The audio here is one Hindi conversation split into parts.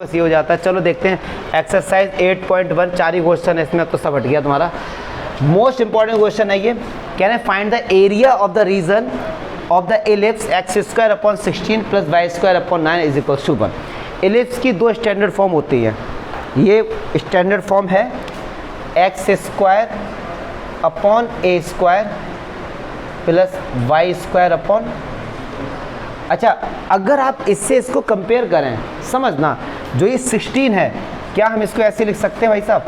बस ये हो जाता है। चलो देखते हैं एक्सरसाइज 8.1 4 ही क्वेश्चन है इसमें, अब तो सब हट गया तुम्हारा। मोस्ट इंपॉर्टेंट क्वेश्चन है ये, can I find the area of the region of the ellipse X square upon 16 plus Y square upon 9 is equal to 1। Ellipse की दो स्टैंडर्ड फॉर्म होती है, ये स्टैंडर्ड फॉर्म है x square upon A square plus Y square upon. अच्छा, अगर आप इससे इसको कंपेयर करें, समझना, जो ये 16 है, क्या हम इसको ऐसे लिख सकते हैं भाई साहब,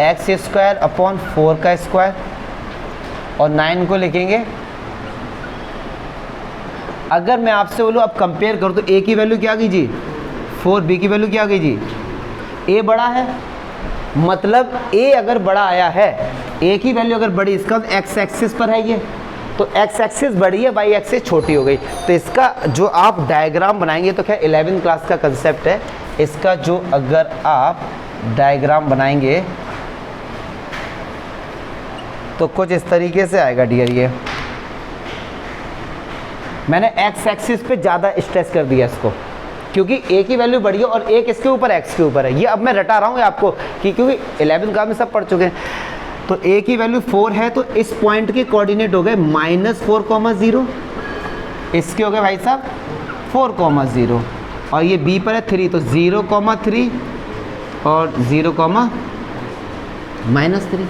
एक्स स्क्वायर अपॉन 4 का स्क्वायर, और 9 को लिखेंगे। अगर मैं आपसे बोलूँ अब कंपेयर करो तो ए की वैल्यू क्या कीजिए 4, बी की वैल्यू क्या कीजिए, ए बड़ा है, मतलब ए अगर बड़ा आया है, ए की वैल्यू अगर बड़ी, इसका एक्स एक्सिस पर है ये, तो एक्स एक्सिस बड़ी है, वाई एक्सिस छोटी हो गई। तो इसका जो आप डायग्राम बनाएंगे, तो क्या 11वीं क्लास का कंसेप्ट है, इसका जो अगर आप डायग्राम बनाएंगे तो कुछ इस तरीके से आएगा डियर। ये मैंने एक्स एक्सिस पे ज़्यादा स्ट्रेस कर दिया इसको, क्योंकि ए की वैल्यू बड़ी है और ए किसके ऊपर, एक्स के ऊपर है। ये अब मैं रटा रहा हूँ आपको कि क्योंकि 11वीं क्लास में सब पढ़ चुके हैं। तो ए की वैल्यू 4 है, तो इस पॉइंट के कोऑर्डिनेट हो गए -4,0, इसके हो गए भाई साहब 4,0, और ये बी पर है 3, तो 0,3 और 0,-3।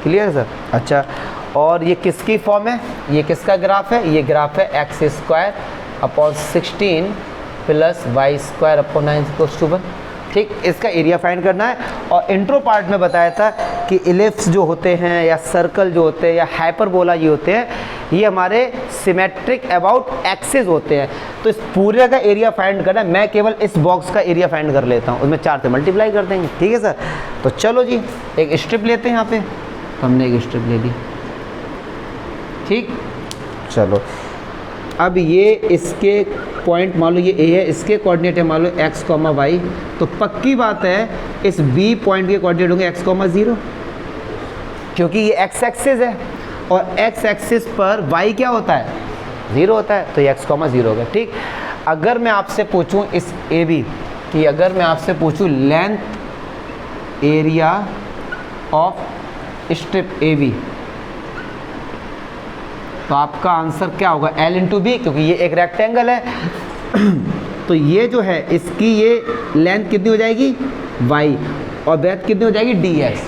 क्लियर है सर? अच्छा, और ये किसकी फॉर्म है, ये किसका ग्राफ है, ये ग्राफ है x square upon 16 plus Y square upon 9 ठीक। इसका एरिया फाइंड करना है। और इंट्रो पार्ट में बताया था कि इलिप्स जो होते हैं या सर्कल जो होते हैं या हाइपरबोला ये होते हैं, ये हमारे सिमेट्रिक अबाउट एक्सिस होते हैं। तो इस पूरे का एरिया फाइंड करना है। मैं केवल इस बॉक्स का एरिया फाइंड कर लेता हूँ, उसमें 4 से मल्टीप्लाई कर देंगे। ठीक है सर? तो चलो जी, एक स्ट्रिप लेते हैं यहाँ पे, हमने एक स्ट्रिप ले ली। ठीक, चलो अब ये इसके पॉइंट मान लो ये ए है, इसके कोऑर्डिनेट है मान लो एक्स कॉमा वाई, तो पक्की बात है इस बी पॉइंट के कोऑर्डिनेट होंगे एक्स कॉमा 0, क्योंकि ये एक्स एक्सिस है और एक्स एक्सिस पर वाई क्या होता है, 0 होता है, तो ये एक्स कॉमा 0 होगा। ठीक। अगर मैं आपसे पूछूं इस ए बी की, अगर मैं आपसे पूछूं length area of strip A B, तो आपका आंसर क्या होगा, L इंटू बी, क्योंकि ये एक रेक्टेंगल है। तो ये जो है इसकी ये लेंथ कितनी हो जाएगी y, और ब्रेथ कितनी हो जाएगी dx,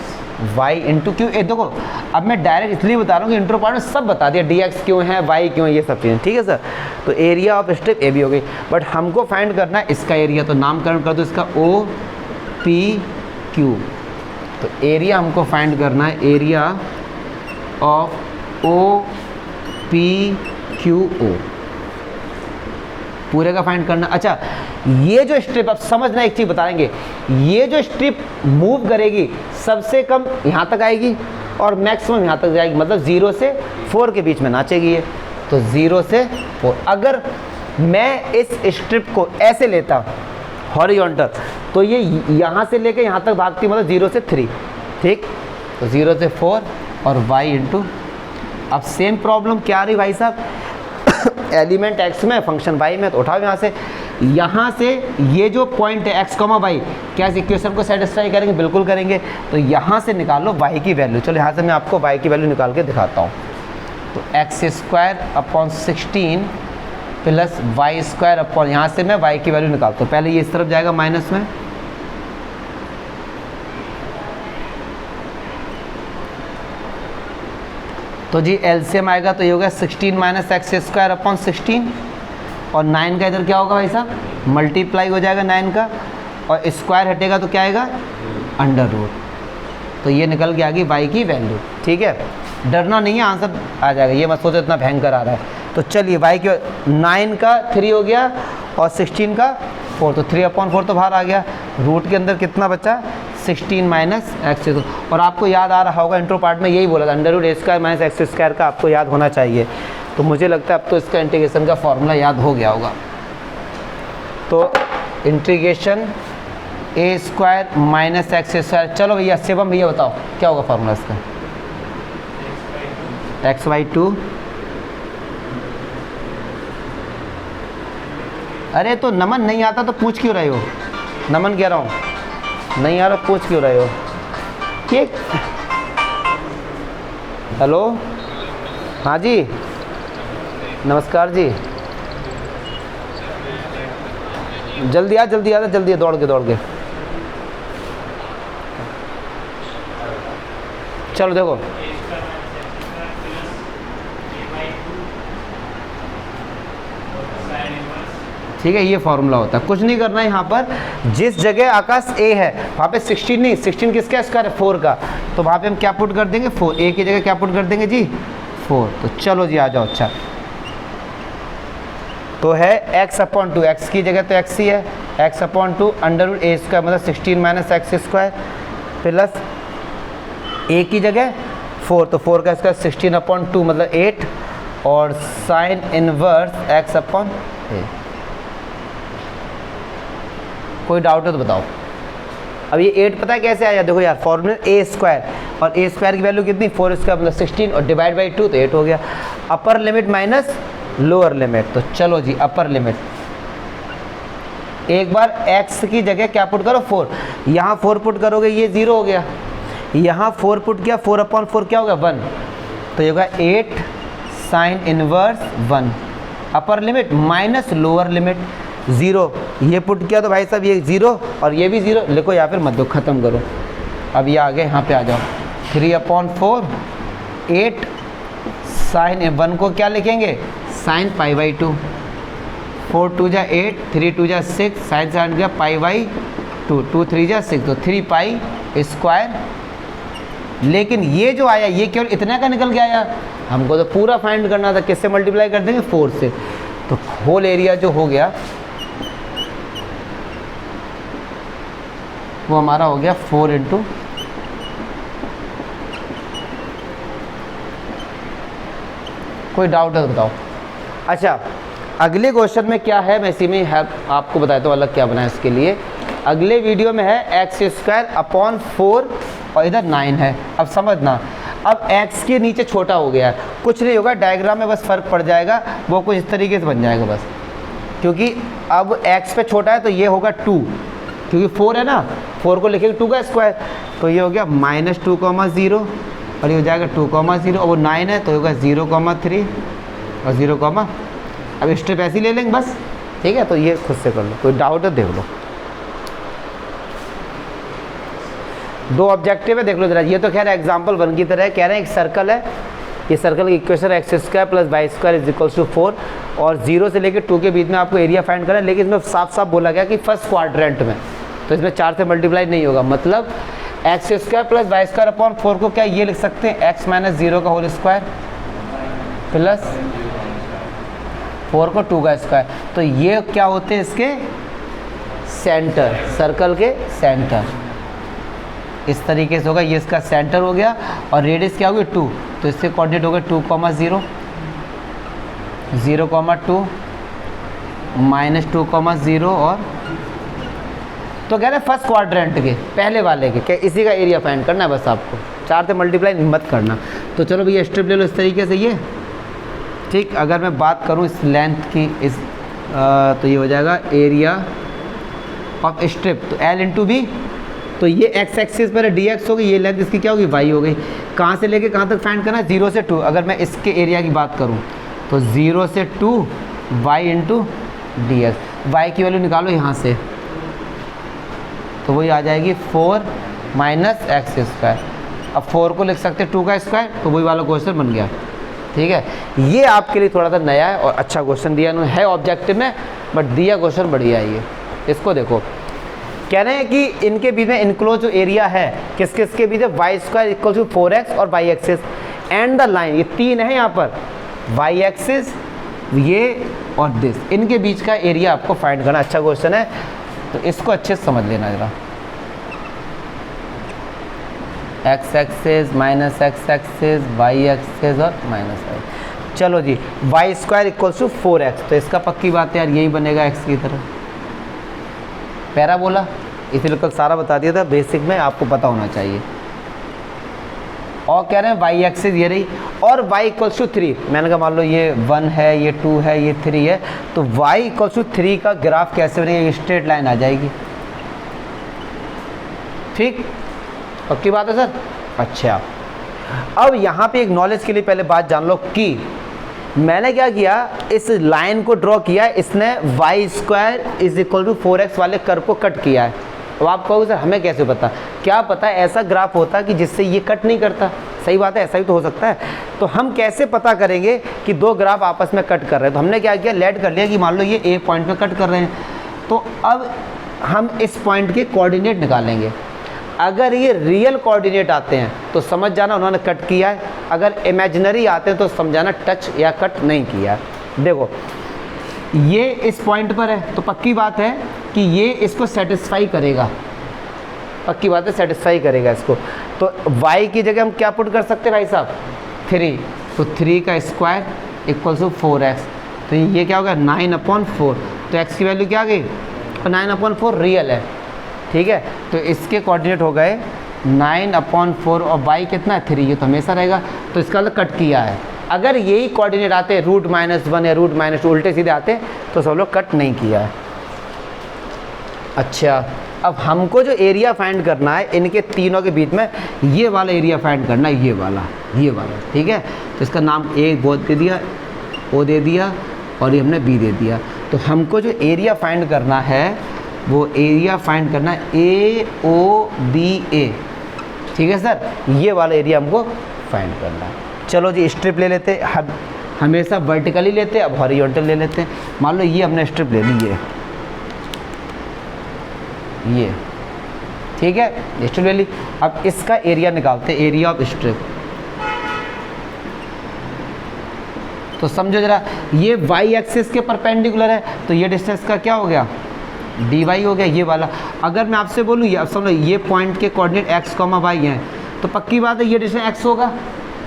y इंटू क्यों। देखो अब मैं डायरेक्ट इसलिए बता रहा हूँ कि इंट्रो पार्ट में सब बता दिया, dx क्यों है, y क्यों है, ये सब चीज़ें। ठीक है सर? तो area of strip A B हो गई, बट हमको फाइंड करना है इसका एरिया, तो नामकरण कर दो इसका OPQ। तो एरिया हमको फाइंड करना है, एरिया ऑफ OPQO पूरे का फाइंड करना। अच्छा, ये जो स्ट्रिप, अब समझना एक चीज बताएंगे, ये जो स्ट्रिप मूव करेगी सबसे कम यहाँ तक आएगी और मैक्सिमम यहाँ तक जाएगी, मतलब 0 से 4 के बीच में नाचेगी ये। तो 0 से 4, अगर मैं इस स्ट्रिप को ऐसे लेता हॉरिजॉन्टल, तो ये यहाँ से लेके यहाँ तक भागती, मतलब 0 से 3। ठीक, तो 0 से 4 और y इंटू। अब सेम प्रॉब्लम क्या आ रही भाई साहब, एलिमेंट x में फंक्शन y में, तो उठाओ यहाँ से ये जो पॉइंट है x, y, क्या इस इक्वेशन को सेटिस्फाई करेंगे, बिल्कुल करेंगे। तो यहाँ से निकालो y की वैल्यू। चलो यहाँ से मैं आपको y की वैल्यू निकाल के दिखाता हूँ। तो x square upon 16 plus Y square upon, यहाँ से मैं y की वैल्यू निकालता हूँ। पहले ये इस तरफ जाएगा माइनस में, तो जी एलसीएम आएगा, तो ये होगा 16 माइनस एक्स स्क्वायर अपॉन 16, और 9 का इधर क्या होगा भाई साहब, मल्टीप्लाई हो जाएगा 9 का, और स्क्वायर हटेगा तो क्या आएगा, अंडर रूट। तो ये निकल के आ गई y की वैल्यू। ठीक है, डरना नहीं है, आंसर आ जाएगा, ये मत सोचो इतना भयंकर आ रहा है। तो चलिए y की 9 का 3 हो गया और 16 का 4, तो 3/4 तो बाहर आ गया। रूट के अंदर कितना बचा, 16 माइनस एक्स। और आपको याद आ रहा होगा, इंट्रो पार्ट में यही बोला था, अंडर रूट ए स्क्वायर माइनस एक्स स्क्वायर का आपको याद होना चाहिए। तो मुझे लगता है अब तो इसका इंटीग्रेशन का फॉर्मूला याद हो गया होगा। तो इंटीग्रेशन ए स्क्वायर माइनस एक्स स्क्वायर, चलो भैया शिवम भैया बताओ क्या होगा फॉर्मूला इसका, x/2। अरे तो नमन नहीं आता तो पूछ क्यों रहे हो, नमन कह रहा हूँ, नहीं यार पूछ क्यों रहे हो? ये हेलो, हाँ जी, नमस्कार जी, जल्दी आ जल्दी दौड़ के चलो देखो, ठीक है, ये फॉर्मूला होता है, कुछ नहीं करना है यहाँ पर। जिस जगह आकाश ए है वहाँ पे 16 नहीं, 16 किसका स्क्वायर है? 4 का, तो वहाँ पे हम क्या पुट कर देंगे? 4। ए की जगह क्या पुट कर देंगे जी? 4। तो चलो जी आ जाओ। अच्छा तो है x/2, x की जगह तो x ही है, x/2 अंडर ए स्क्वायर मतलब 16 माइनस एक्स स्क्वायर प्लस ए की जगह 4, तो 4 का स्क्वायर 16/2 मतलब 8 और साइन इनवर्स x/a। कोई डाउट है तो बताओ। अब ये 8 पता है कैसे आया? देखो यार फॉर्मूला ए स्क्वायर, और ए स्क्वायर की वैल्यू कितनी? 4 स्क्वायर मतलब 16 और डिवाइड बाई 2 तो 8 हो गया। Upper limit minus lower limit, तो चलो जी अपर लिमिट। एक बार x की जगह क्या पुट करो? 4। यहाँ 4 पुट करोगे ये 0 हो गया, यहाँ 4 पुट किया, 4/4 क्या होगा? 1, तो ये होगा 8 sine inverse 1। Upper limit minus lower limit 0, ये पुट किया तो भाई साहब ये 0 और ये भी 0 लिखो या फिर मत दो, ख़त्म करो। अब ये आगे यहाँ पे आ जाओ, 3/4 8 साइन 1 को क्या लिखेंगे? साइन π/2। 4 2 जा 8, 3 2 जा 6, साइन साइन गया π/2, 2 3 जा 6, तो 3 पाई स्क्वायर। लेकिन ये जो आया ये केवल इतना का निकल के आया, हमको तो पूरा फाइंड करना था। किससे मल्टीप्लाई कर देंगे? 4 से। तो होल एरिया जो हो गया वो हमारा हो गया 4 इंटू, कोई डाउट है तो बताओ। अच्छा अगले क्वेश्चन में क्या है, मैं इसी में आपको बताता हूँ अलग क्या बनाया इसके लिए। अगले वीडियो में है x²/4 और इधर 9 है। अब समझना, अब x के नीचे छोटा हो गया है, कुछ नहीं होगा, डायग्राम में बस फ़र्क पड़ जाएगा, वो कुछ इस तरीके से बन जाएगा बस। क्योंकि अब x पे छोटा है तो ये होगा 2, क्योंकि 4 है ना, 4 को लिखेंगे 2 का स्क्वायर, तो ये हो गया -2,0 और ये हो जाएगा 2,0 और वो 9 है तो होगा 0,3 और 0, अब स्टेप ऐसे ही ले लेंगे बस, ठीक है। तो ये खुद से कर लो, कोई डाउट है देख लो। 2 ऑब्जेक्टिव है, देख लो जरा। ये तो खैर एग्जाम्पल 1 की तरह है, कह रहे हैं एक सर्कल है, ये सर्कल की इक्वेशन x² + y² = 4 और 0 से लेकर 2 के बीच में आपको एरिया फाइंड करना है। लेकिन इसमें साफ साफ बोला गया कि फर्स्ट क्वाड्रेंट में, तो इसमें 4 से मल्टीप्लाई नहीं होगा। मतलब x² + y² को क्या ये लिख सकते हैं? x - 0 का होल स्क्वायर प्लस 4 को 2 का स्क्वायर। तो ये क्या होते हैं? इसके सेंटर, सर्कल के सेंटर। इस तरीके से होगा, ये इसका सेंटर हो गया और रेडियस क्या होगी? 2, तो इससे कोऑर्डिनेट होगा 2, 0, 0, 2, -2, 0 और तो कह रहे हैं फर्स्ट क्वाड्रेंट के पहले वाले के, क्या इसी का एरिया फाइंड करना है बस आपको, 4 से मल्टीप्लाई मत करना। तो चलो भैया स्ट्रिप ले लो इस तरीके से ये, ठीक। अगर मैं बात करूं इस लेंथ की, इस तो ये हो जाएगा एरिया ऑफ स्ट्रिप, तो L इंटू बी, तो ये x एक्सिस पर dx होगी, ये लेंथ इसकी क्या होगी? y हो गई। कहाँ से लेके कहाँ तक फाइंड करना है? 0 से 2। अगर मैं इसके एरिया की बात करूँ तो 0 से 2 y इंटू डी y की वैल्यू निकालो यहाँ से, तो वही आ जाएगी 4 माइनस x²। अब 4 को लिख सकते 2 का स्क्वायर, तो वही वाला क्वेश्चन बन गया, ठीक है। ये आपके लिए थोड़ा सा नया है और अच्छा क्वेश्चन दिया उन्होंने, है ऑब्जेक्टिव में बट दिया क्वेश्चन बढ़िया है ये। इसको देखो, कह रहे हैं कि इनके बीच में इनक्लोज जो एरिया है किस किस के बीच है? y² = 4x और y axis and the line, ये 3 है यहाँ पर, y एक्सिस ये और दिस, इनके बीच का एरिया आपको फाइंड करना। अच्छा क्वेश्चन है, तो इसको अच्छे से समझ लेना जरा। x axis minus x axis, y axis और माइनस y। चलो जी, y² = 4x, तो इसका पक्की बात है यार यही बनेगा x की तरह, पैराबोला। इसलिए कल सारा बता दिया था, बेसिक में आपको पता होना चाहिए। और कह रहे हैं y एक्सिस ये रही और y = 3, मैंने कहा मान लो ये 1 है, ये 2 है, ये 3 है, तो y = 3 का ग्राफ कैसे बनेगा? ये स्ट्रेट लाइन आ जाएगी, ठीक, पक्की बात है सर। अच्छा, अब यहाँ पे एक नॉलेज के लिए पहले बात जान लो कि मैंने क्या किया, इस लाइन को ड्रॉ किया, इसने y² is equal to 4x वाले कर्व को कट किया है। अब आप कहोगे सर हमें कैसे पता, क्या पता ऐसा ग्राफ होता कि जिससे ये कट नहीं करता। सही बात है, ऐसा भी तो हो सकता है। तो हम कैसे पता करेंगे कि दो ग्राफ आपस में कट कर रहे हैं? तो हमने क्या किया, लेट कर लिया कि मान लो ये ए पॉइंट पे कट कर रहे हैं, तो अब हम इस पॉइंट के कोऑर्डिनेट निकालेंगे। अगर ये रियल कोऑर्डिनेट आते हैं तो समझ जाना उन्होंने कट किया है, अगर इमेजिनरी आते हैं तो समझाना टच या कट नहीं किया। देखो ये इस पॉइंट पर है तो पक्की बात है कि ये इसको सेटिस्फाई करेगा, पक्की बात है सेटिस्फाई करेगा इसको। तो y की जगह हम क्या पुट कर सकते हैं भाई साहब, 3, तो 3 का स्क्वायर इक्वल टू 4x, तो ये क्या होगा 9/4, तो x की वैल्यू क्या आ गई, 9/4 रियल है, ठीक है। तो इसके कोऑर्डिनेट हो गए 9/4 और y कितना है 3, ये तो हमेशा रहेगा, तो इसका मतलब कट किया है। अगर यही कोऑर्डिनेट आते √-1 या √- उल्टे सीधे आते तो सब लोग कट नहीं किया है। अच्छा, अब हमको जो एरिया फाइंड करना है इनके तीनों के बीच में, ये वाला एरिया फाइंड करना है, ये वाला, ठीक है। तो इसका नाम ए दे दिया, ओ दे दिया और ये हमने बी दे दिया। तो हमको जो एरिया फाइंड करना है वो एरिया फाइंड करना है AOBA, ठीक है सर, ये वाला एरिया हमको फाइंड करना है। चलो जी स्ट्रिप ले लेते, हमेशा वर्टिकली लेते, अब हॉरिजॉन्टल ले लेते हैं। मान लो ये हमने स्ट्रिप ले ली, ये ठीक है, स्ट्रिप ले ली। अब इसका एरिया निकालते, एरिया ऑफ स्ट्रिप। तो समझो जरा, ये y एक्सिस के परपेंडिकुलर है तो ये डिस्टेंस का क्या हो गया, dy हो गया, ये वाला। अगर मैं आपसे बोलूँ ये, अब समझो ये पॉइंट के कोऑर्डिनेट x, y हैं, तो पक्की बात है ये डिस्टेंस x होगा,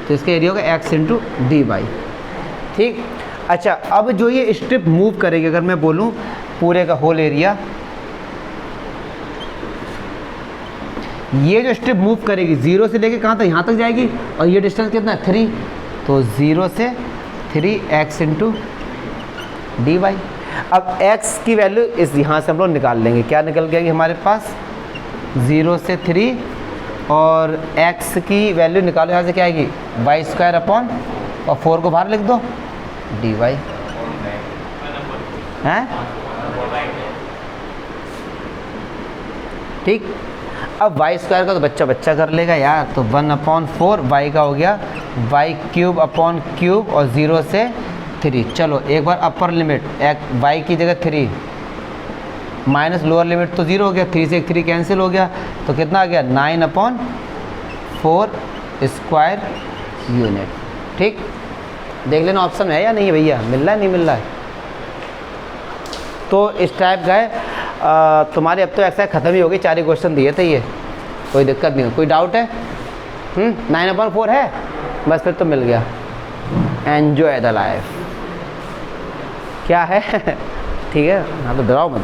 तो इसका एरिया होगा x × dy, ठीक। अच्छा, अब जो ये स्ट्रिप मूव करेगी, अगर मैं बोलूँ पूरे का होल एरिया, ये जो स्ट्रिप मूव करेगी 0 से लेके कहाँ तक, यहाँ तक जाएगी, और ये डिस्टेंस कितना है 3, तो 0 से 3x × dy। अब x की वैल्यू इस यहाँ से हम लोग निकाल लेंगे, क्या निकल गया हमारे पास 0 से 3, और x की वैल्यू निकालो, यहाँ से क्या आएगी y² और 4 को बाहर लिख दो dy हैं, ठीक। अब y² का तो बच्चा बच्चा कर लेगा यार, तो 1/4 y का हो गया y³ और 0 से 3। चलो एक बार अपर लिमिट, y की जगह 3 माइनस लोअर लिमिट तो 0 हो गया, 3 से 3 कैंसिल हो गया, तो कितना आ गया 9/4 स्क्वायर यूनिट, ठीक। देख लेना ऑप्शन है या नहीं है भैया, मिल रहा है नहीं मिल रहा है। तो इस टाइप का है। तुम्हारे अब तो एक्सरसाइज ख़त्म ही हो गई, 4 ही क्वेश्चन दिए थे ये, कोई दिक्कत नहीं हो, कोई डाउट है? 9/4 है, बस फिर तो मिल गया। एन्जॉय द लाइफ, क्या है ठीक है, हाँ तो डराओ मत।